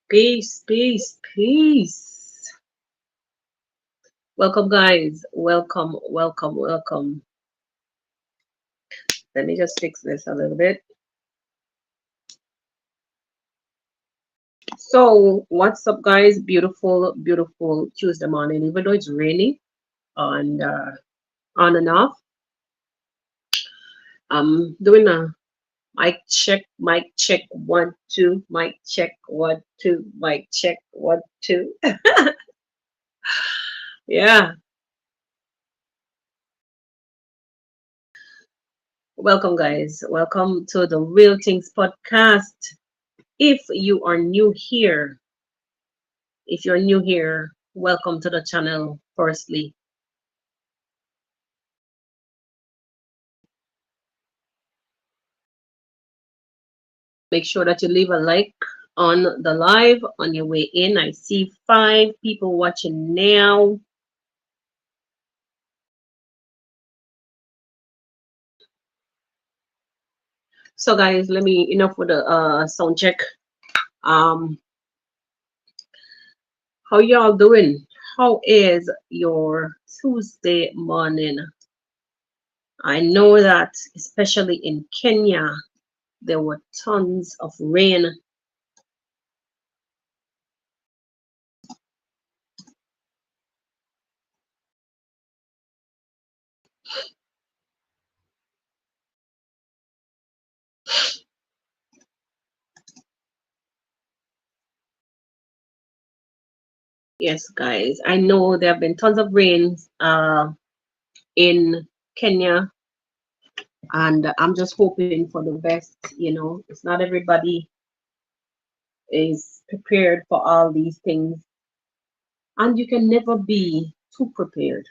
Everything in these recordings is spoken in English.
Peace, peace, peace. Welcome, guys. Welcome, welcome, welcome. Let me just fix this a little bit. So, what's up, guys? Beautiful, beautiful Tuesday morning. Even though it's raining and on and off, I'm doing a mic check, 1, 2, mic check, 1, 2, mic check, 1, 2. Yeah. Welcome, guys. Welcome to the Real Things Podcast. If you are new here, if you're new here, welcome to the channel. Firstly, make sure that you leave a like on the live on your way in. I see 5 people watching now. So, guys, let me enough with the sound check. Um, how y'all doing? How is your Tuesday morning? I know that especially in Kenya, there were tons of rain. Yes, guys, I know there have been tons of rains in Kenya, and I'm just hoping for the best. It's not everybody is prepared for all these things, and you can never be too prepared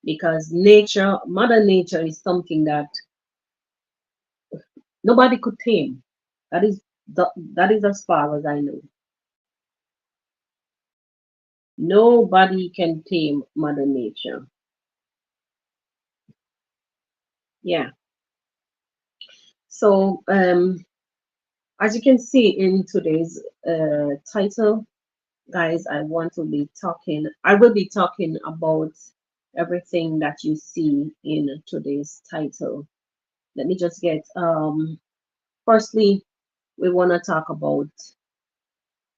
because nature, Mother Nature, is something that nobody could tame. That is as far as I know. Nobody can tame Mother Nature. Yeah. So, as you can see in today's title, guys, I will be talking about everything that you see in today's title. Let me just get, firstly, we want to talk about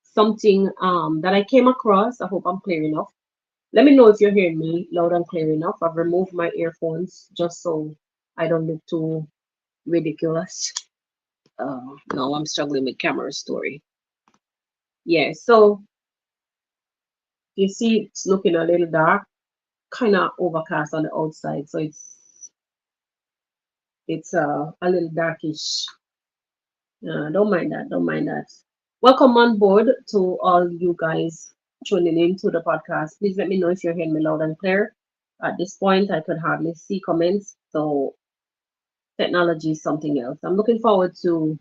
something that I came across. I hope I'm clear enough. Let me know if you're hearing me loud and clear enough. I've removed my earphones just so I don't look too ridiculous. No, I'm struggling with camera story. Yeah, so you see it's looking a little dark, kind of overcast on the outside, so it's a little darkish. Don't mind that, don't mind that. Welcome on board to all you guys tuning in to the podcast. Please let me know if you're hearing me loud and clear. At this point, I could hardly see comments, so technology is something else. I'm looking forward to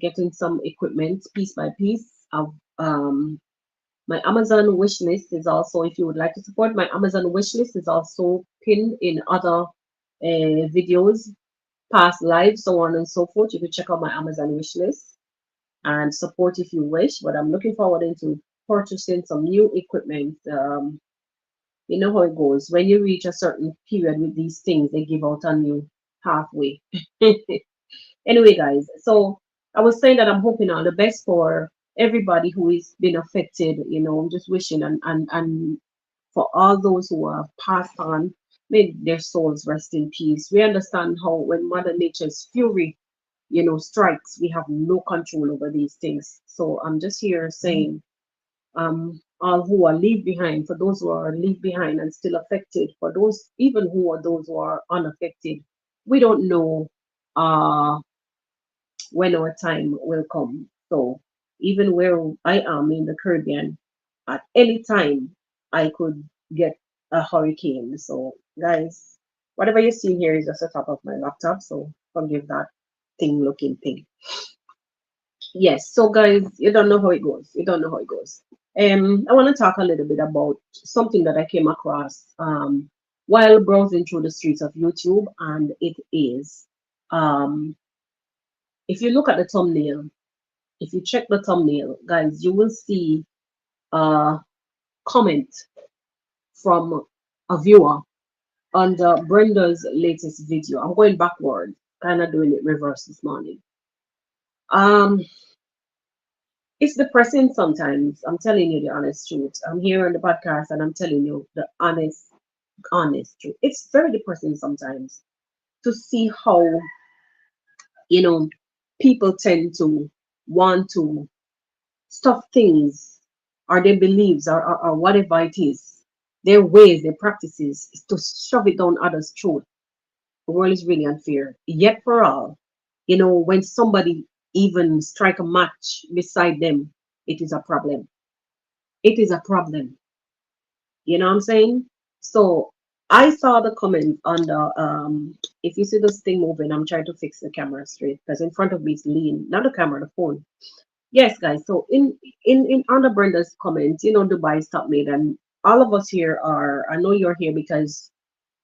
getting some equipment piece by piece. My Amazon wish list is also, if you would like to support, my Amazon wish list is also pinned in other videos, past lives, so on and so forth. You can check out my Amazon wish list and support if you wish. But I'm looking forward into purchasing some new equipment. You know how it goes. When you reach a certain period with these things, they give out on you halfway. Anyway, guys, so I was saying that I'm hoping all the best for everybody who is been affected. I'm just wishing and for all those who have passed on, may their souls rest in peace. We understand how when Mother Nature's fury, strikes, we have no control over these things. So I'm just here saying, all who are leave behind, for those who are leave behind and still affected, for those even who are those who are unaffected, we don't know uh when our time will come. So even where I am in the Caribbean, at any time I could get a hurricane. So guys, whatever you see here is just the top of my laptop. So forgive that thing looking thing. Yes, so guys, you don't know how it goes. You don't know how it goes. I want to talk a little bit about something that I came across while browsing through the streets of YouTube, and it is um If you look at the thumbnail, if you check the thumbnail, guys, you will see a comment from a viewer under Brenda's latest video. I'm going backward, kind of doing it reverse this morning. Um, it's depressing sometimes. I'm telling you the honest truth. I'm here on the podcast and I'm telling you the honest truth. It's very depressing sometimes to see how, you know, people tend to want to stuff things or their beliefs or whatever it is, their ways, their practices, is to shove it down others' throat. The world is really unfair. Yet for all, when somebody even strike a match beside them, it is a problem. It is a problem. You know what I'm saying? So I saw the comment on the if you see this thing moving, I'm trying to fix the camera straight because in front of me is lean, not the camera, the phone. Yes, guys. So in under Brenda's comments, Dubai stop made, and all of us here are. I know you're here because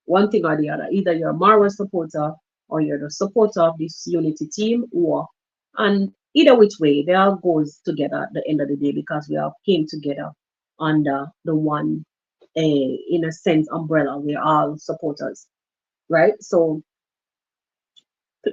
one thing or the other. Either you're a Marvel supporter or you're the supporter of this Unity team, and either which way, they all goes together at the end of the day because we all came together under the one, in a sense, umbrella. We're all supporters, right? So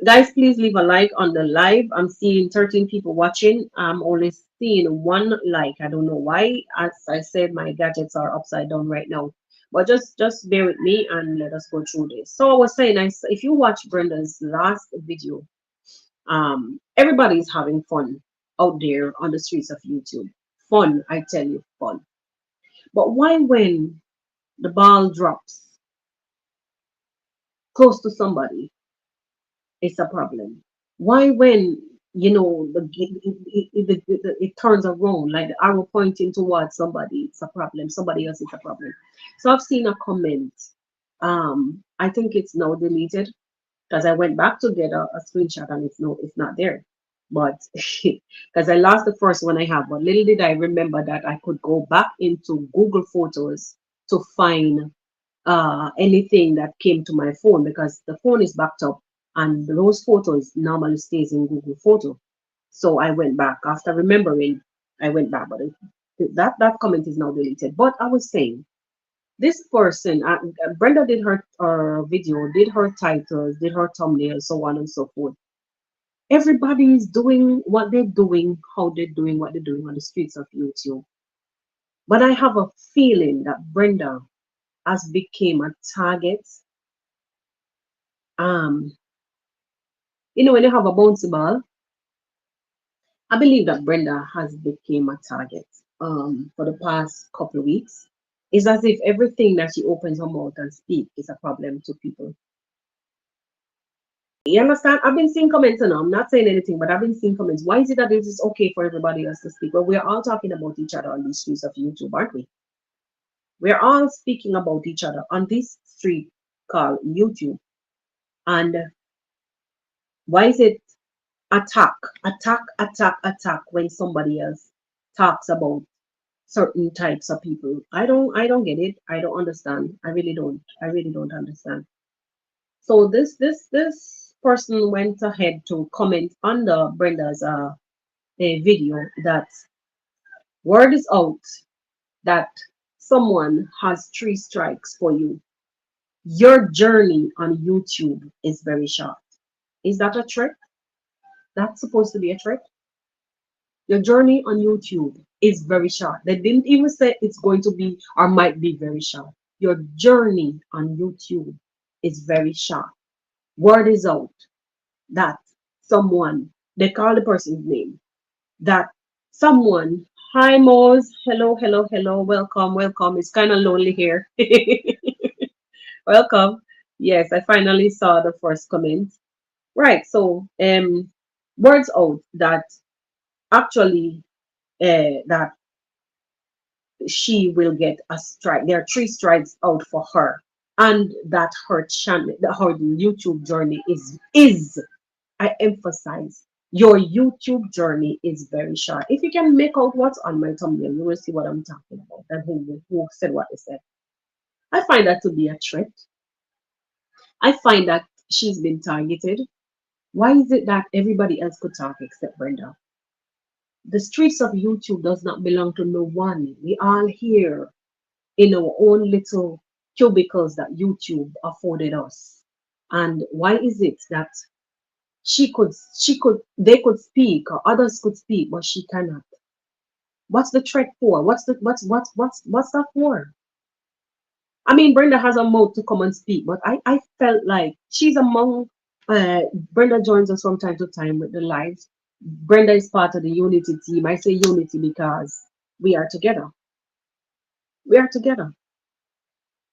guys, please leave a like on the live. I'm seeing 13 people watching. I'm only seeing one like. I don't know why. As I said, my gadgets are upside down right now. But just bear with me and let us go through this. So I was saying, if you watch Brenda's last video, everybody's having fun out there on the streets of YouTube. Fun, I tell you, fun. But why when the ball drops close to somebody, it's a problem? Why when it turns around like the arrow pointing towards somebody, it's a problem. Somebody else is a problem. So I've seen a comment. I think it's now deleted because I went back to get a screenshot and it's not there. But because I lost the first one I have, but little did I remember that I could go back into Google Photos to find anything that came to my phone because the phone is backed up and those photos normally stays in Google Photo. So I went back after remembering. I went back, but that comment is now deleted. But I was saying this person, Brenda did her video, did her titles, did her thumbnail, so on and so forth. Everybody is doing what they're doing, how they're doing what they're doing on the streets of YouTube. But I have a feeling that Brenda has become a target. Um, when you have a bouncy ball, I believe that Brenda has become a target for the past couple of weeks. It's as if everything that she opens her mouth and speak is a problem to people. You understand? I've been seeing comments and I'm not saying anything, but I've been seeing comments. Why is it that it is okay for everybody else to speak? Well, we're all talking about each other on these streets of YouTube, aren't we? We're all speaking about each other on this street called YouTube. And why is it attack, attack when somebody else talks about certain types of people? I don't get it. I don't understand. I really don't understand. So this person went ahead to comment under Brenda's video that word is out that someone has 3 strikes for you. Your journey on YouTube is very short. Is that a threat? That's supposed to be a threat. Your journey on YouTube is very short. They didn't even say it's going to be or might be very short. Your journey on YouTube is very short. Word is out that someone, they call the person's name, that someone, hi Mose, hello, welcome. It's kind of lonely here. Welcome. Yes, I finally saw the first comment. Right, so words out that actually that she will get a strike. There are 3 strikes out for her, and that her channel, her YouTube journey is. I emphasize your YouTube journey is very short. If you can make out what's on my thumbnail, you will see what I'm talking about and who said what they said. I find that to be a threat. I find that she's been targeted. Why is it that everybody else could talk except Brenda? The streets of YouTube does not belong to no one. We all here in our own little cubicles that YouTube afforded us. And why is it that they could speak or others could speak, but she cannot? What's the threat for? What's that for? I mean, Brenda has a mouth to come and speak, but I felt like she's among. Brenda joins us from time to time with the lives. Brenda is part of the Unity team. I say Unity because we are together. We are together.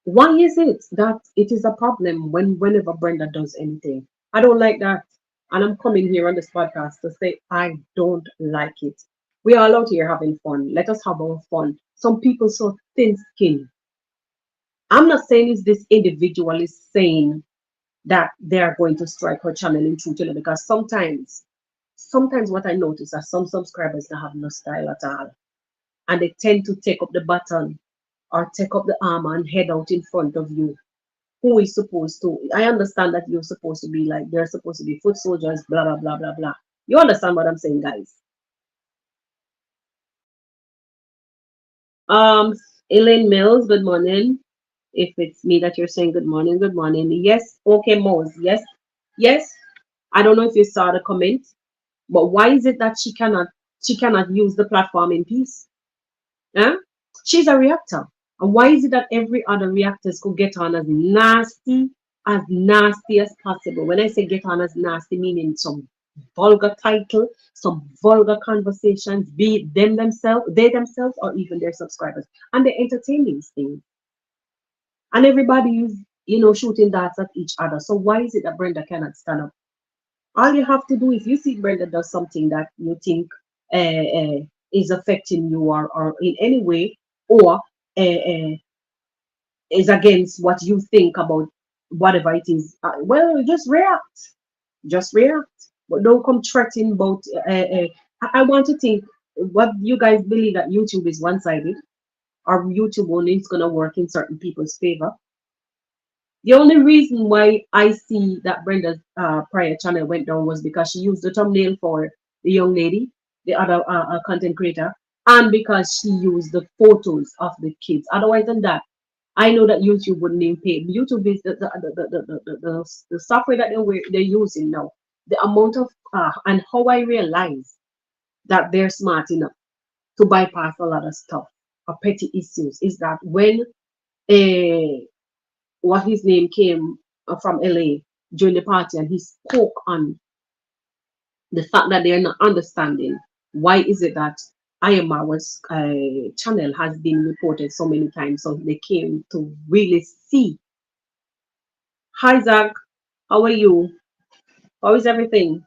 Why is it that it is a problem whenever Brenda does anything? I don't like that. And I'm coming here on this podcast to say I don't like it. We are all out here having fun. Let us have our fun. Some people so thin skinned. I'm not saying it's this individual is saying that they are going to strike her channel in true channel because sometimes what I notice are some subscribers that have no style at all. And they tend to take up the baton or take up the arm and head out in front of you. Who is supposed to? I understand that you're supposed to be like they're supposed to be foot soldiers, blah blah blah blah blah. You understand what I'm saying, guys? Um, Elaine Mills, good morning. If it's me that you're saying good morning, good morning. Yes, okay, Mose. Yes, yes. I don't know if you saw the comment, but why is it that she cannot use the platform in peace? Huh? She's a reactor. And why is it that every other reactors could get on as nasty as possible? When I say get on as nasty, meaning some vulgar title, some vulgar conversations, be it they themselves, or even their subscribers. And they entertain these things. And everybody is, shooting darts at each other. So why is it that Brenda cannot stand up? All you have to do, if you see Brenda does something that you think is affecting you or in any way, or uh, is against what you think about whatever it is, well, just react. Just react. But don't come threatening about. I want to think what you guys believe that YouTube is one sided or YouTube only is going to work in certain people's favor. The only reason why I see that Brenda's prior channel went down was because she used the thumbnail for the young lady, the other content creator, and because she used the photos of the kids. Otherwise than that, I know that YouTube wouldn't even pay. YouTube is the software that they're using now. The amount of and how I realize that they're smart enough to bypass a lot of stuff or petty issues is that when a what his name came from LA during the party and he spoke on the fact that they are not understanding why is it that Ayamawa's channel has been reported so many times. So they came to really see. Hi Zach, how are you? How is everything?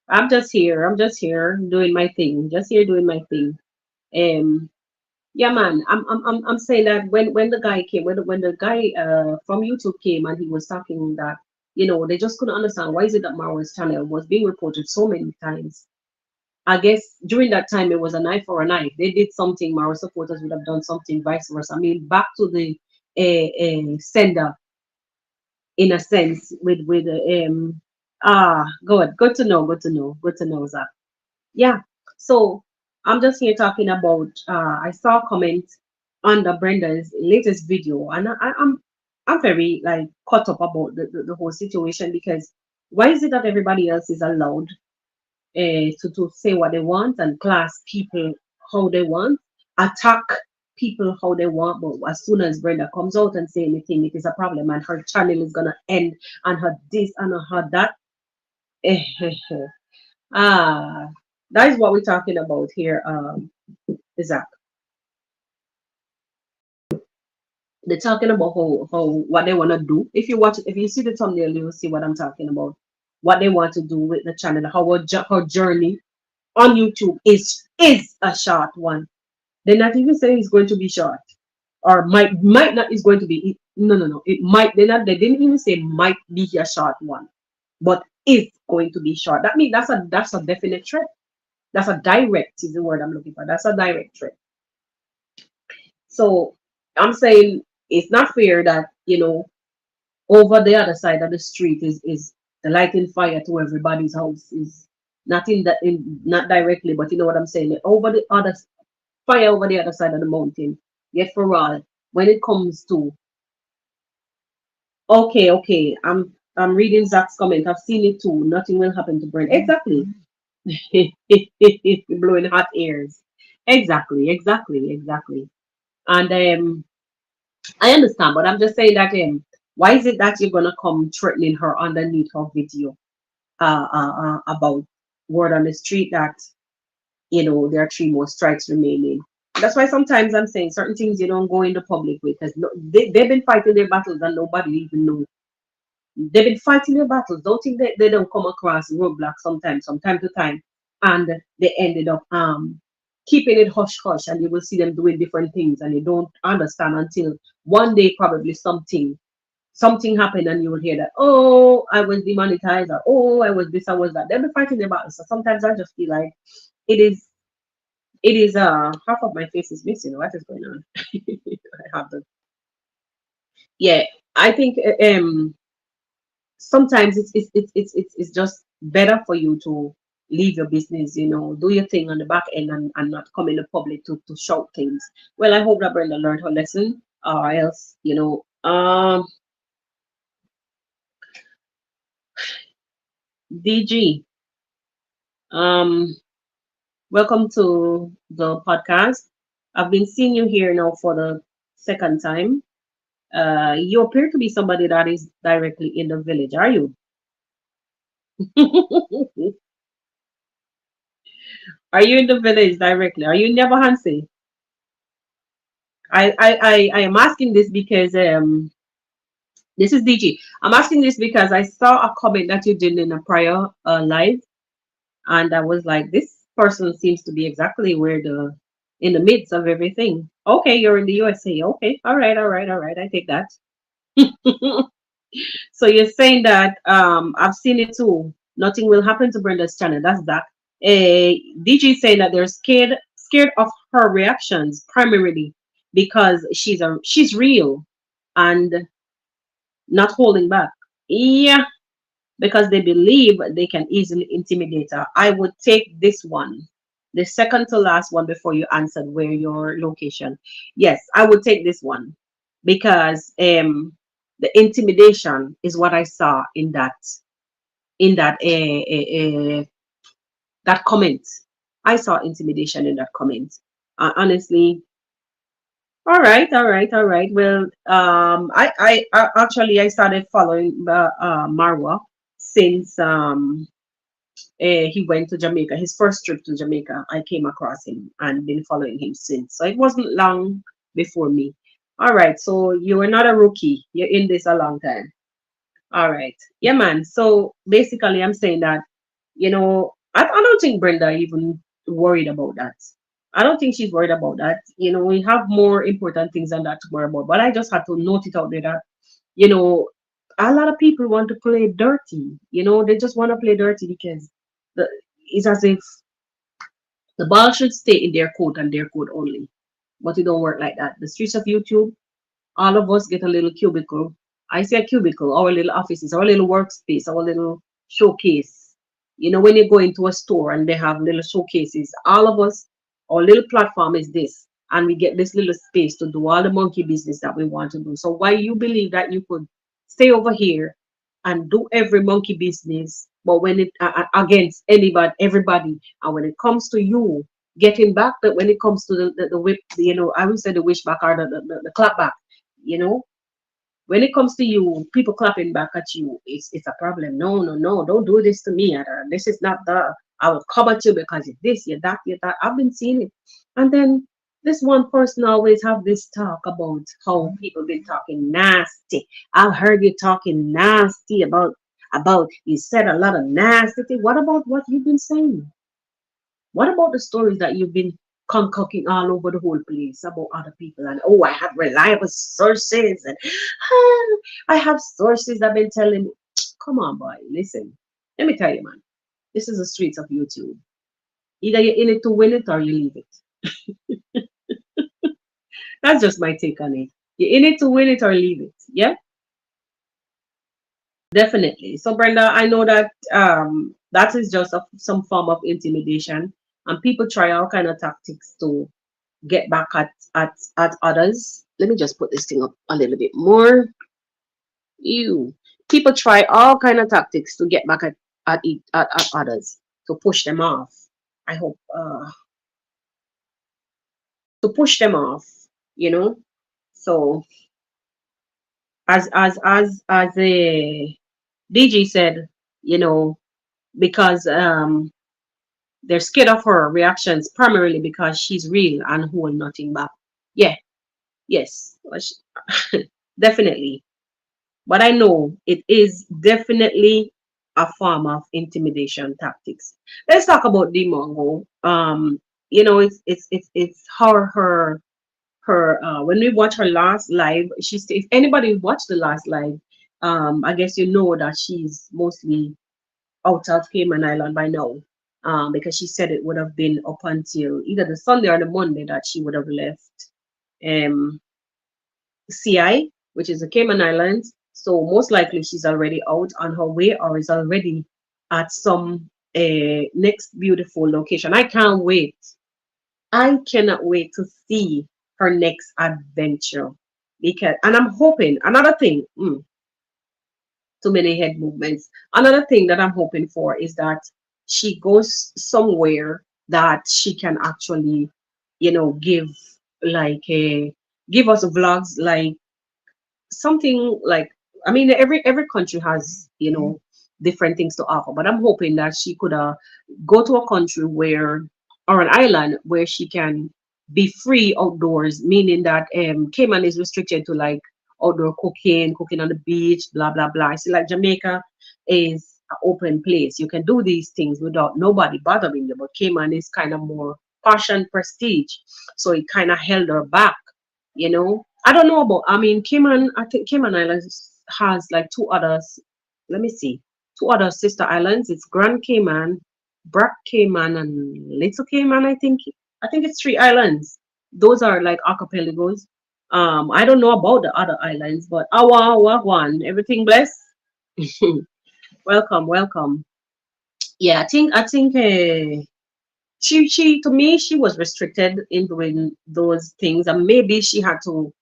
I'm just here. I'm just here doing my thing. Just here doing my thing. Um, Yeah, man. I'm saying that when the guy came, when the guy from YouTube came and he was talking that, they just couldn't understand why is it that Marwan's channel was being reported so many times. I guess during that time it was a knife for a knife. They did something, Marwa supporters would have done something, vice versa. I mean, back to the sender in a sense with good to know, good to know, Zach. Yeah. So I'm just here talking about. I saw a comment under Brenda's latest video, and I'm very like caught up about the whole situation because why is it that everybody else is allowed to say what they want and class people how they want, attack people how they want, but as soon as Brenda comes out and say anything, it is a problem, and her channel is gonna end, and her this and her that. Ah, that is what we're talking about here, Isaac. They're talking about how what they want to do. If you see the thumbnail, you'll see what I'm talking about. What they want to do with the channel, how her journey on YouTube is a short one. They're not even saying it's going to be short, or might not is going to be. No. It might. They didn't even say might be a short one, but is going to be short. That means that's a definite threat. That's a direct is the word I'm looking for. That's a direct threat. So I'm saying it's not fair that over the other side of the street is The lighting fire to everybody's house is not in the not directly, but you know what I'm saying. Over the other fire over the other side of the mountain. Yet for all, when it comes to okay, okay, I'm reading Zach's comment. I've seen it too. Nothing will happen to Brent. Exactly. Blowing hot airs. Exactly, exactly, exactly. And I understand, but I'm just saying that why is it that you're gonna come threatening her underneath her video about word on the street that there are three more strikes remaining. That's why sometimes I'm saying certain things you don't go in the public with because they've been fighting their battles and nobody even knows. They've been fighting their battles. Don't think that they don't come across roadblocks sometimes, from time to time, and they ended up keeping it hush hush, and you will see them doing different things, and you don't understand until one day probably something happened, and you will hear that, oh, I was demonetized, or oh, I was this, I was that. They've been fighting their battles. So sometimes I just feel like it is half of my face is missing. What is going on? I have the yeah. I think sometimes it's just better for you to leave your business, do your thing on the back end and not come in the public to shout things. Well, I hope that Brenda learned her lesson, or else, DG, um, welcome to the podcast. I've been seeing you here now for the second time. You appear to be somebody that is directly in the village, are you? Are you in the village directly? Are you in Neverhansi? I am asking this because this is DG. I'm asking this because I saw a comment that you did in a prior live, and I was like, this person seems to be exactly where the in the midst of everything. Okay, you're in the USA. Okay, all right, all right, all right. I take that. So you're saying that I've seen it too. Nothing will happen to Brenda's channel. That's that. DG saying that they're scared of her reactions primarily because she's real and not holding back. Yeah, because they believe they can easily intimidate her. I would take this one, the second to last one before you answered where your location. Yes, I would take this one because the intimidation is what I saw in that that comment. I saw intimidation in that comment. Honestly, all right, all right, all right. Well, I actually I started following Marwa since he went to Jamaica. His first trip to Jamaica, I came across him and been following him since. So it wasn't long before me. All right, so you were not a rookie. You're in this a long time. All right. Yeah, man. So basically, I'm saying that, I don't think Brenda even worried about that. I don't think she's worried about that. We have more important things than that to worry about. But I just had to note it out there that, you know, a lot of people want to play dirty. They just want to play dirty because the, it's as if the ball should stay in their court and their court only. But it don't work like that. The streets of YouTube, all of us get a little cubicle. I say a cubicle, our little offices, our little workspace, our little showcase. When you go into a store and they have little showcases, all of us, our little platform is this. And we get this little space to do all the monkey business that we want to do. So why you believe that you could stay over here and do every monkey business, but when it against anybody, everybody, and when it comes to you getting back, but when it comes to the whip, I would say the wish back or the clap back, you know, when it comes to you, people clapping back at you, it's a problem. No, no, no, don't do this to me. This is not the. I will come at you because you're this, you're that, you're that. I've been seeing it, and then this one person always have this talk about how people been talking nasty. I've heard you talking nasty about you said a lot of nasty things. What about what you've been saying? What about the stories that you've been concocting all over the whole place about other people? And oh, I have reliable sources, and I have sources that have been telling me. Come on, boy, listen. Let me tell you, man. This is the streets of YouTube. Either you're in it to win it or you leave it. That's just my take on it. You're in it to win it or leave it. Yeah. Definitely. So, Brenda, I know that that is just some form of intimidation, and people try all kind of tactics to get back at others. Let me just put this thing up a little bit more. You people try all kind of tactics to get back at others, to push them off. I hope to push them off. You know. So as a DG said, you know, because they're scared of her reactions primarily because she's real and hold nothing back. Yeah, yes, definitely. But I know it is definitely a form of intimidation tactics. Let's talk about Deemwango. You know, it's how her when we watch her last live, she's if anybody watched the last live, I guess you know that she's mostly out of Cayman Island by now. Because she said it would have been up until either the Sunday or the Monday that she would have left um, CI, which is the Cayman Islands. So most likely she's already out on her way or is already at some next beautiful location. I can't wait. I cannot wait to see her next adventure. Because and I'm hoping another thing. Too many head movements. Another thing that I'm hoping for is that she goes somewhere that she can actually, give like a give us vlogs like something like I mean every country has different things to offer, but I'm hoping that she could go to a country where or an island where she can be free outdoors, meaning that Cayman is restricted to like outdoor cooking on the beach, blah blah blah. I see like Jamaica is an open place. You can do these things without nobody bothering you, but Cayman is kind of more posh and prestige, so it kind of held her back. I don't know about, I mean, Cayman, I think Cayman Islands has like two others. Let me see. Two other sister islands. It's Grand Cayman, Brack Cayman, and Little Cayman, I think. I think it's three islands. Those are like archipelagos. I don't know about the other islands, but awa one. Everything blessed. Welcome, welcome. Yeah, I think she to me she was restricted in doing those things, and maybe she had to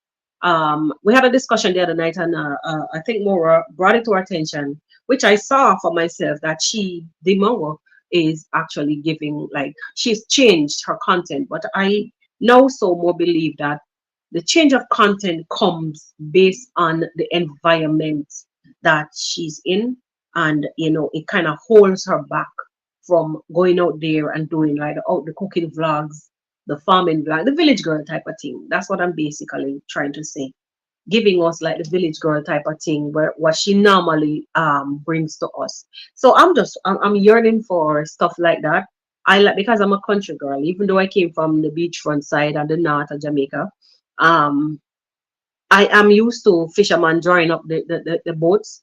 we had a discussion the other night, and I think Maura brought it to our attention, which I saw for myself, that the Mongo is actually giving, like, she's changed her content. But I now so more believe that the change of content comes based on the environment that she's in, and it kind of holds her back from going out there and doing like the cooking vlogs, the farming vlog, the village girl type of thing. That's what I'm basically trying to say. Giving us like the village girl type of thing, where what she normally brings to us. So I'm yearning for stuff like that. I like, because I'm a country girl, even though I came from the beachfront side and the north of Jamaica. Um, I am used to fishermen drawing up the boats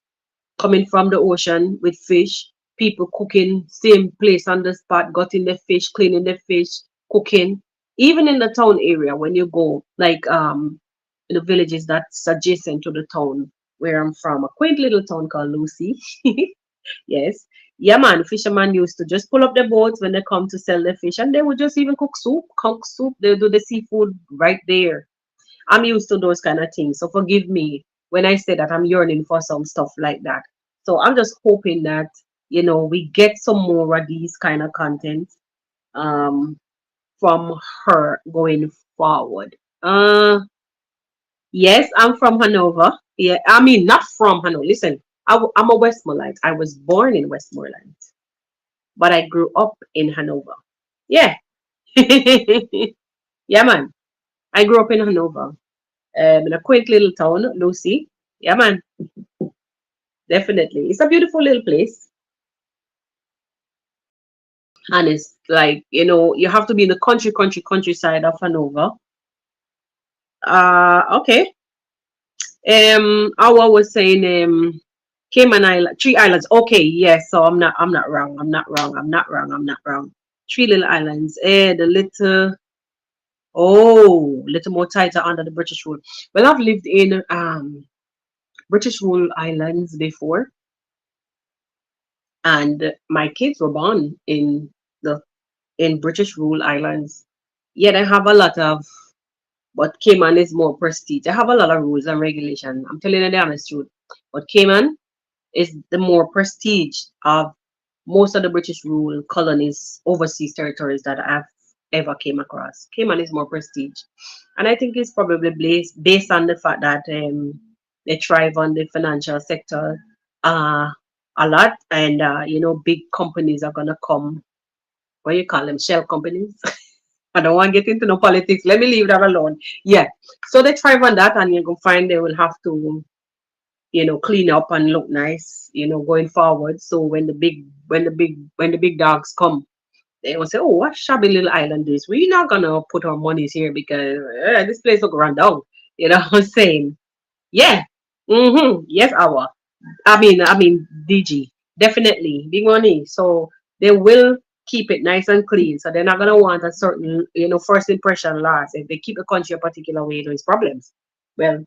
coming from the ocean with fish, people cooking, same place on the spot, gutting the fish, cleaning the fish, cooking. Even in the town area, when you go, like in the villages that's adjacent to the town where I'm from, a quaint little town called Lucy. Yes. Yeah, man, fishermen used to just pull up their boats when they come to sell the fish, and they would just even cook soup. They do the seafood right there. I'm used to those kind of things. So forgive me when I say that I'm yearning for some stuff like that. So I'm just hoping that, we get some more of these kind of content um, from her going forward. Yes, I'm from Hanover. Yeah, I mean, not from Hanover. Listen, I'm a Westmoreland. I was born in Westmoreland, but I grew up in Hanover. Yeah. Yeah, man. I grew up in Hanover. In a quaint little town, Lucy. Yeah, man, definitely. It's a beautiful little place. And it's like, you have to be in the countryside of Hanover. Okay. Awa was saying, Cayman Island, three islands. Okay, yes. So I'm not wrong. I'm not wrong. Three little islands. The little, little more tighter under the British rule. Well, I've lived in British rule islands before. and my kids were born the in British rule islands. Yeah, they have a lot of, but Cayman is more prestige. They have a lot of rules and regulations. I'm telling you the honest truth. But Cayman is the more prestige of most of the British rule colonies, overseas territories that I've ever came across. Cayman is more prestige, and I think it's probably based on the fact that they thrive on the financial sector uh, a lot, and big companies are gonna come. What you call them? Shell companies. I don't want to get into no politics. Let me leave that alone. Yeah. So they thrive on that, and you can find they will have to clean up and look nice, going forward. So when the big dogs come, they will say, "Oh, what shabby little island is? We're not gonna put our monies here because this place look run down." You know what I'm saying? Yeah. Yes, I mean, DG, definitely big money. So they will keep it nice and clean. So they're not gonna want a certain, first impression last. If they keep the country a particular way, there's problems. Well,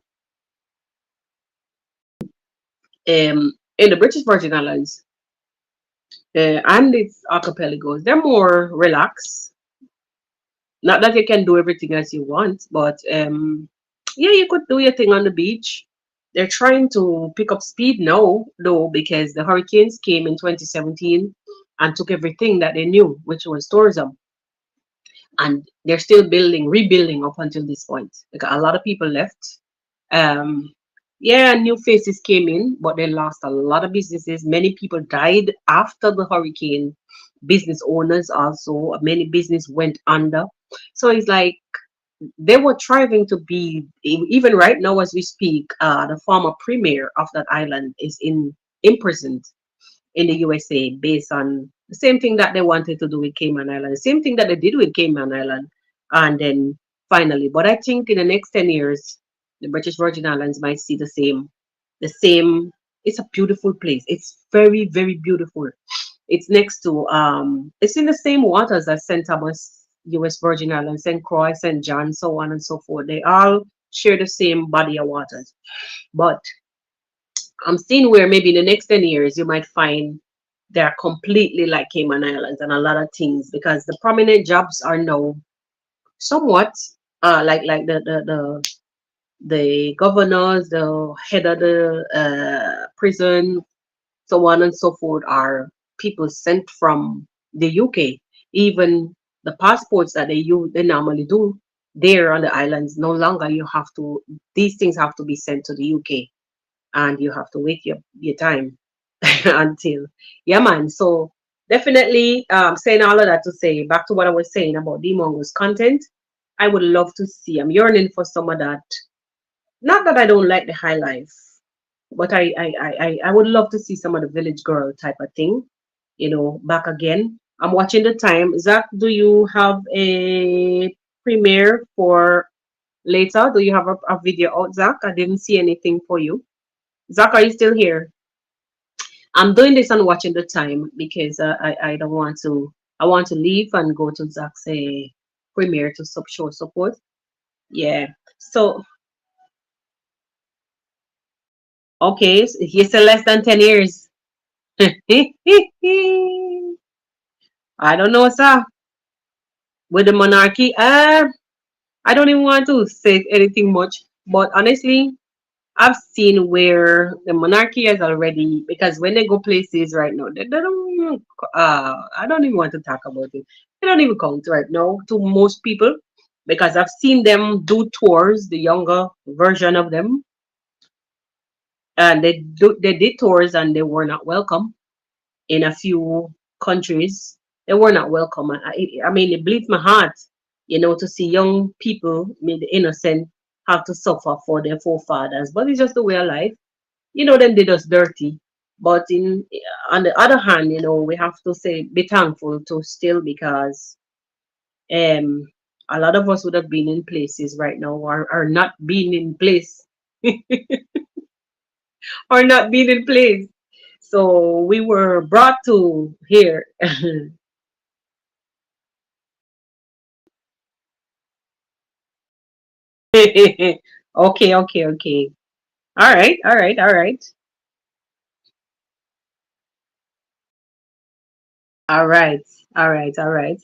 in the British Virgin Islands, and its archipelagos, they're more relaxed. Not that you can do everything as you want, but yeah, you could do your thing on the beach. They're trying to pick up speed now, though, because the hurricanes came in 2017 and took everything that they knew, which was tourism. And they're still rebuilding up until this point. Like a lot of people left. Um, yeah, new faces came in, but they lost a lot of businesses. Many people died after the hurricane. Business owners also, many business went under. So it's like they were trying to be, even right now as we speak, the former premier of that island is imprisoned in the USA based on the same thing that they wanted to do with Cayman Island, the same thing that they did with Cayman Island, and then finally. But I think in the next 10 years, the British Virgin Islands might see the same. It's a beautiful place. It's very, very beautiful. It's next to it's in the same waters as St. Thomas, US Virgin Islands, St. Croix, St. John, so on and so forth. They all share the same body of waters. But I'm seeing where maybe in the next 10 years you might find they're completely like Cayman Islands and a lot of things because the prominent jobs are now somewhat like the governors, the head of the prison, so on and so forth, are people sent from the UK. Even the passports that they normally do there on the islands, no longer you have to. These things have to be sent to the UK, and you have to wait your time until, yeah, man. So definitely, saying all of that to say back to what I was saying about Deemwango's content. I would love to see. I'm yearning for some of that. Not that I don't like the high life, but I would love to see some of the village girl type of thing, back again. I'm watching the time. Zach, do you have a premiere for later? Do you have a video out, Zach? I didn't see anything for you. Zach, are you still here? I'm doing this and watching the time because I don't want to. I want to leave and go to Zach's premiere to show support. Yeah. So okay, so he said less than 10 years. I don't know, sir. With the monarchy, I don't even want to say anything much. But honestly, I've seen where the monarchy has already, because when they go places right now, they don't even, I don't even want to talk about it. They don't even count right now to most people because I've seen them do tours, the younger version of them, and they did tours and they were not welcome in a few countries. They were not welcome. I mean, it bleeds my heart, to see young people, made innocent, have to suffer for their forefathers. But it's just the way of life. Them did us dirty. But on the other hand, we have to say be thankful to still because um a lot of us would have been in places right now or are not being in place or not being in place. So we were brought to here. Okay, okay, okay. All right, all right, all right. All right, all right, all right.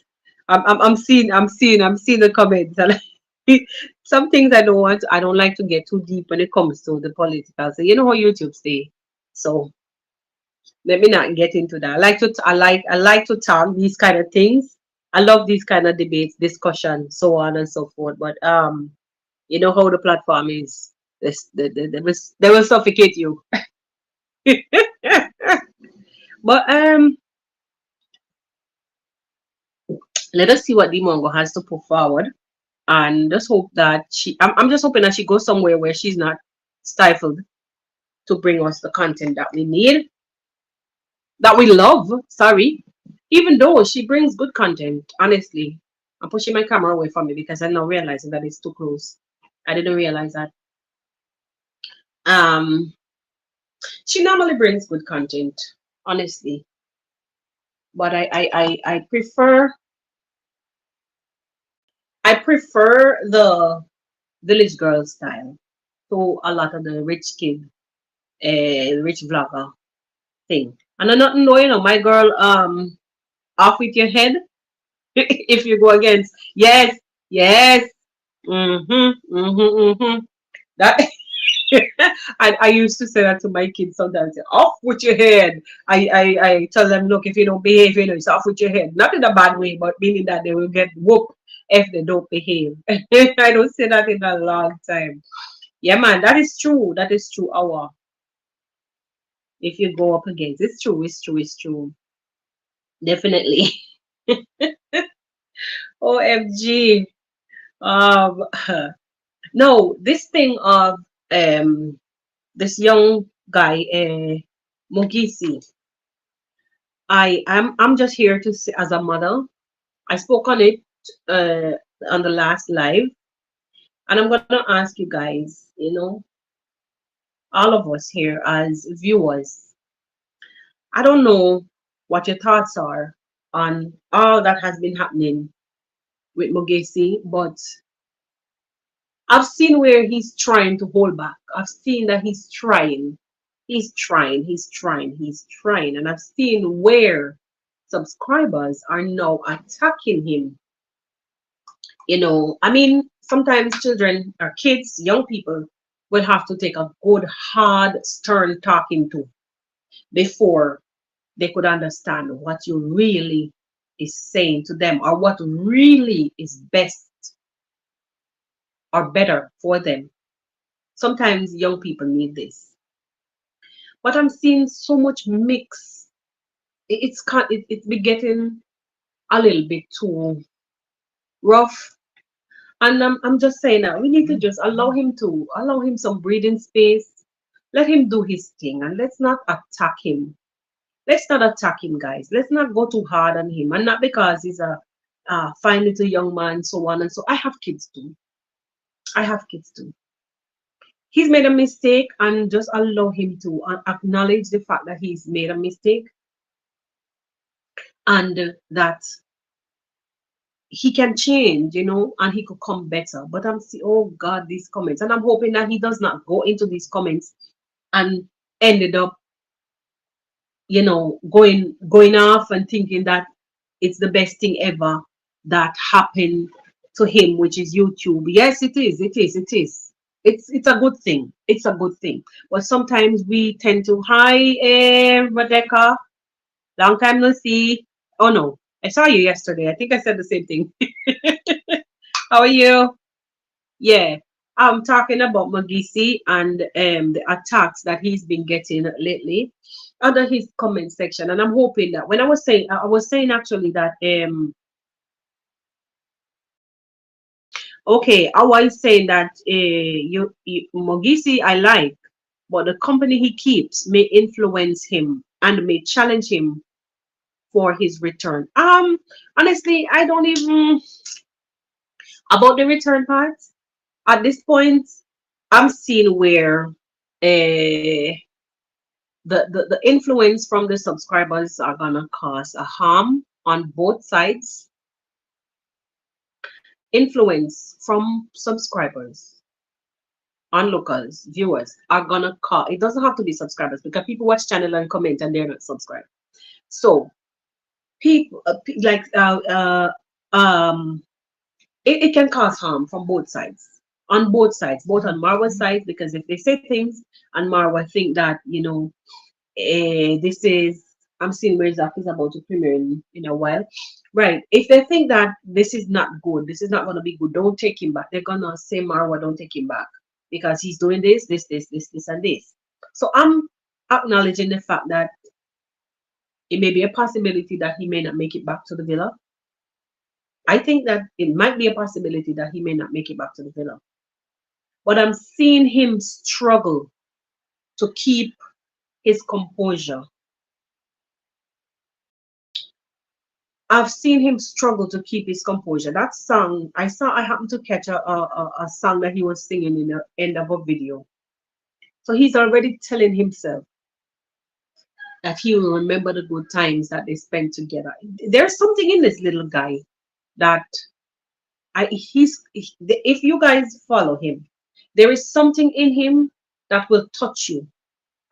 I'm seeing the comments. And some things I don't want. I don't like to get too deep when it comes to the political. So you know how YouTube say. So let me not get into that. I like to talk these kind of things. I love these kind of debates, discussion, so on and so forth. But you know how the platform is. They will suffocate you. But let us see what Deemwango has to put forward, and just hope that I'm just hoping that she goes somewhere where she's not stifled to bring us the content that we need, that we love. Sorry, even though she brings good content. Honestly, I'm pushing my camera away from me because I'm now realizing that it's too close. I didn't realize that. Um, she normally brings good content, honestly, but I prefer the village girl style to a lot of the rich kid, rich vlogger thing. And I'm not knowing, my girl, off with your head. If you go against, yes, yes, that. I used to say that to my kids sometimes. Off with your head. I tell them, look, if you don't behave, it's off with your head. Not in a bad way, but meaning that they will get whooped if they don't behave. I don't say that in a long time. Yeah, man, that is true. That is true. Our if you go up against, it's true. It's true. It's true. Definitely. OMG. Um, no, this thing of um this young guy, Mogesi. I'm just here to say, as a mother, I spoke on it uh on the last live, and I'm gonna ask you guys, all of us here as viewers. I don't know what your thoughts are on all that has been happening with Mogesi, but I've seen where he's trying to hold back. I've seen that he's trying. He's trying. And I've seen where subscribers are now attacking him. I mean, sometimes children or kids, young people, will have to take a good, hard, stern talking to before they could understand what you really is saying to them, or what really is best or better for them. Sometimes young people need this. But I'm seeing so much mix. It's be getting a little bit too rough. And I'm just saying that we need to just allow him some breathing space. Let him do his thing, and let's not attack him. Let's not attack him, guys. Let's not go too hard on him. And not because he's a fine little young man, so on and so. I have kids too. I have kids too. He's made a mistake, and just allow him to acknowledge the fact that he's made a mistake, and that he can change, and he could come better. But I'm see, oh God, these comments, and I'm hoping that he does not go into these comments and ended up, going off and thinking that it's the best thing ever that happened to him, which is YouTube. Yes, it is. It is. It is. It's a good thing. It's a good thing. But sometimes we tend to, hi, Rebecca. Long time no see. Oh no, I saw you yesterday. I think I said the same thing. How are you? Yeah. I'm talking about Mogesi and the attacks that he's been getting lately under his comment section. And I'm hoping that when I was saying actually that okay, I was saying that Mogesi I like, but the company he keeps may influence him and may challenge him for his return. Honestly, I don't even about the return part. At this point, I'm seeing where the influence from the subscribers are gonna cause a harm on both sides. Influence from subscribers, onlookers, viewers are gonna cause. It doesn't have to be subscribers because people watch channel and comment and they're not subscribed. So people like it can cause harm from both sides, on both sides, both on Marwa's side, because if they say things and Marwa think that, this is, I'm seeing where Zach is about to premiere in a while, right? If they think that this is not good, this is not going to be good, don't take him back. They're gonna say, Marwa, don't take him back because he's doing this, and this. So I'm acknowledging the fact that it may be a possibility that he may not make it back to the villa. I think that it might be a possibility that he may not make it back to the villa. But I'm seeing him struggle to keep his composure. I've seen him struggle to keep his composure. That song, I happened to catch a song that he was singing in the end of a video. So he's already telling himself that he will remember the good times that they spent together. There's something in this little guy that if you guys follow him, there is something in him that will touch you.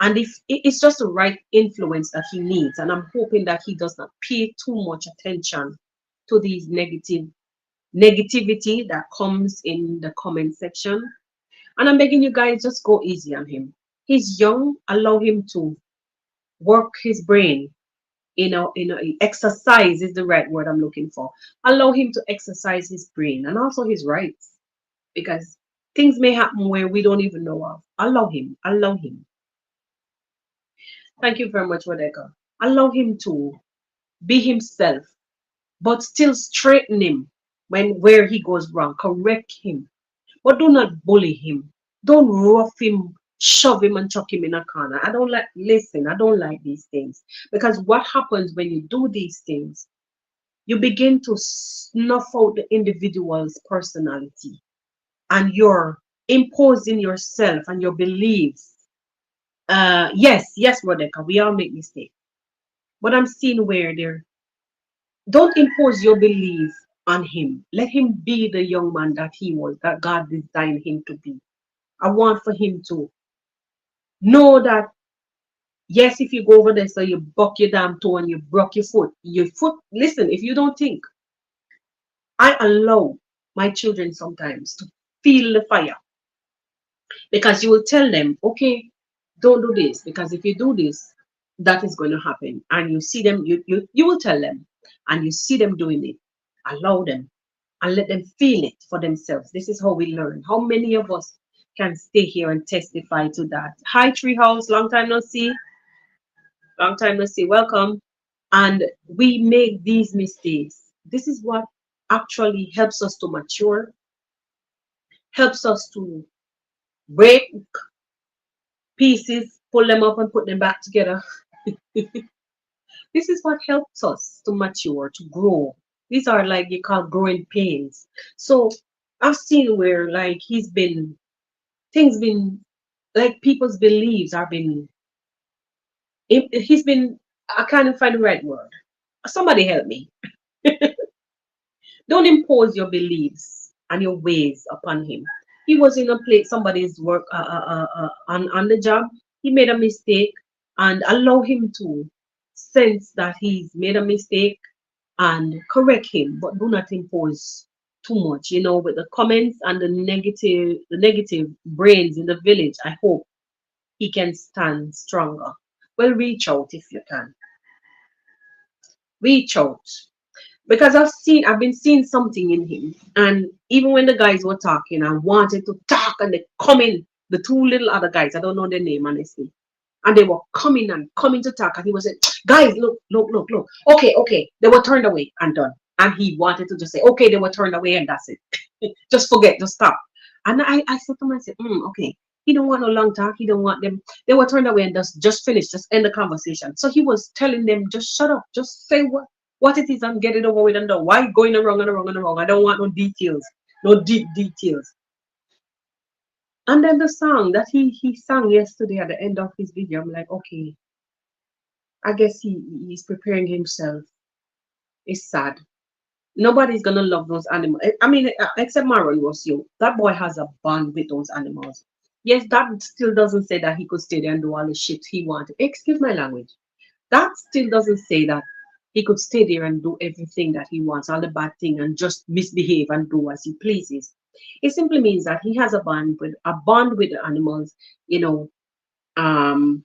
And if it's just the right influence that he needs, and I'm hoping that he does not pay too much attention to these negativity that comes in the comment section. And I'm begging you guys, just go easy on him. He's young, allow him to work his brain. Exercise is the right word I'm looking for. Allow him to exercise his brain and also his rights, because things may happen where we don't even know of. Allow him. Allow him. Thank you very much, Wadeka. Allow him to be himself, but still straighten him where he goes wrong. Correct him, but do not bully him. Don't rough him, shove him, and chuck him in a corner. I don't like. Listen, I don't like these things, because what happens when you do these things? You begin to snuff out the individual's personality, and you're imposing yourself and your beliefs. Yes, Rebecca, we all make mistakes. But I'm seeing where there, don't impose your belief on him. Let him be the young man that he was, that God designed him to be. I want for him to know that, yes, if you go over there, so you buck your damn toe and you broke your foot, listen, if you don't think, I allow my children sometimes to feel the fire, because you will tell them, okay, don't do this, because if you do this, that is going to happen. And you see them, you will tell them, and you see them doing it. Allow them and let them feel it for themselves. This is how we learn. How many of us can stay here and testify to that? Hi, Treehouse, long time no see. Long time no see. Welcome. And we make these mistakes. This is what actually helps us to mature, helps us to break pieces, pull them up and put them back together. This is what helps us to mature, to grow. These are like you call growing pains. So I've seen where like things been like people's beliefs are been he's been, I can't find the right word. Somebody help me. Don't impose your beliefs and your ways upon him. He was in a place, somebody's work on the job. He made a mistake, and allow him to sense that he's made a mistake and correct him, but do not impose too much. With the comments and the negative brains in the village, I hope he can stand stronger. Well, reach out if you can. Reach out, because I've been seeing something in him. And even when the guys were talking, I wanted to talk, and they come in, the two little other guys, I don't know their name honestly, and they were coming to talk, and he was saying, guys, look, okay, they were turned away and done. And he wanted to just say, okay, they were turned away and that's it. Just forget, just stop. And I said to myself, okay, he don't want no long talk, he don't want them, they were turned away and just finish, just end the conversation. So he was telling them, just shut up, just say what it is and get it over with and done. Why going wrong and wrong and wrong? I don't want no details, no deep details. And then the song that he sang yesterday at the end of his video, I'm like, okay, I guess he's preparing himself. It's sad. Nobody's gonna love those animals. I mean, except Maron was you. That boy has a bond with those animals. Yes, that still doesn't say that he could stay there and do all the shit he wanted. Excuse my language. That still doesn't say that He could stay there and do everything that he wants, all the bad thing, and just misbehave and do as he pleases. It simply means that he has a bond with the animals, you know, um,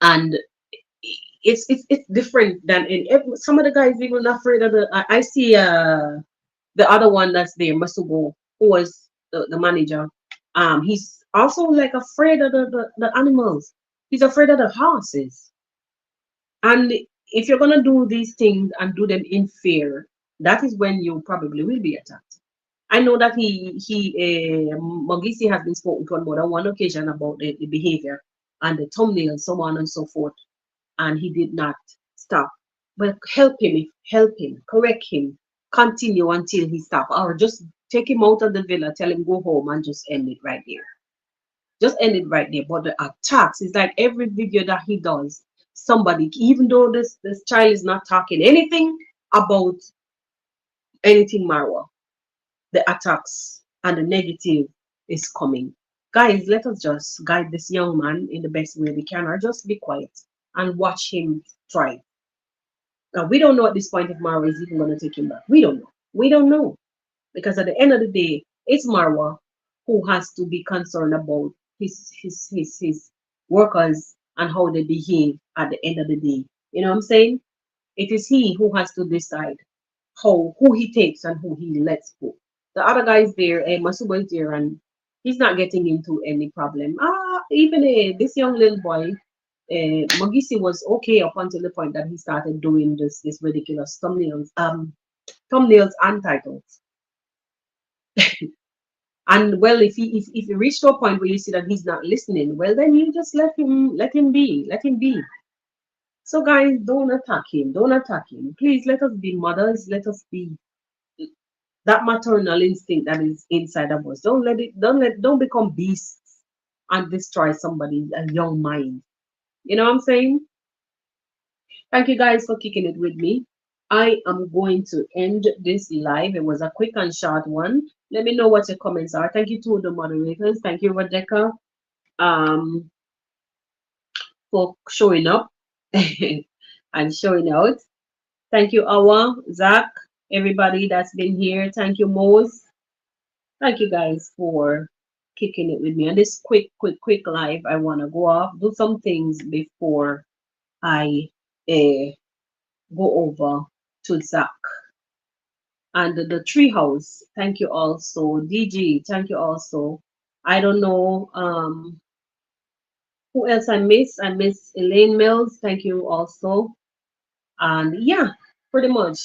and it's different than some of the guys even afraid of the. I see the other one that's there, Masugo, who was the manager. He's also like afraid of the animals. He's afraid of the horses. And if you're gonna do these things and do them in fear, that is when you probably will be attacked. I know that Mogesi has been spoken to on more than one occasion about the behavior and the thumbnail, so on and so forth, and he did not stop. But help him, correct him, continue until he stop, or just take him out of the villa, tell him go home, and just end it right there. Just end it right there. But the attacks is like every video that he does, somebody, even though this child is not talking anything about anything Marwa, the attacks and the negative is coming. Guys, let us just guide this young man in the best way we can, or just be quiet and watch him try. Now, we don't know at this point if Marwa is even going to take him back. We don't know. We don't know. Because at the end of the day, it's Marwa who has to be concerned about his workers and how they behave at the end of the day. You know what I'm saying? It is he who has to decide who he takes and who he lets go. The other guy is there, Masuba is there, and he's not getting into any problem. Even this young little boy, Mogisi was okay up until the point that he started doing this ridiculous thumbnails and titles. And well, if you reach to a point where you see that he's not listening, well then you just let him be. So guys, don't attack him. Don't attack him. Please let us be mothers. Let us be that maternal instinct that is inside of us. Don't become beasts and destroy somebody's a young mind. You know what I'm saying? Thank you guys for kicking it with me. I am going to end this live. It was a quick and short one. Let me know what your comments are. Thank you to the moderators. Thank you, Rebecca, um, for showing up and showing out. Thank you, Awa, Zach, everybody that's been here. Thank you, Mose. Thank you guys for kicking it with me. And this quick live, I want to go off, do some things before I go over to Zach. And the treehouse, thank you also. DG, thank you also. I don't know who else I miss. I miss Elaine Mills, thank you also. And yeah, pretty much.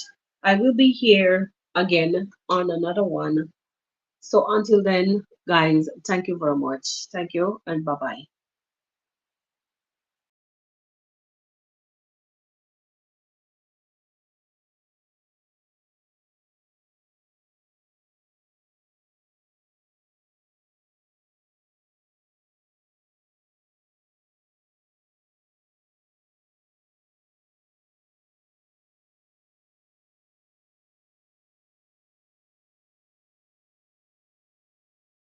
I will be here again on another one. So until then, guys, thank you very much. Thank you and bye bye.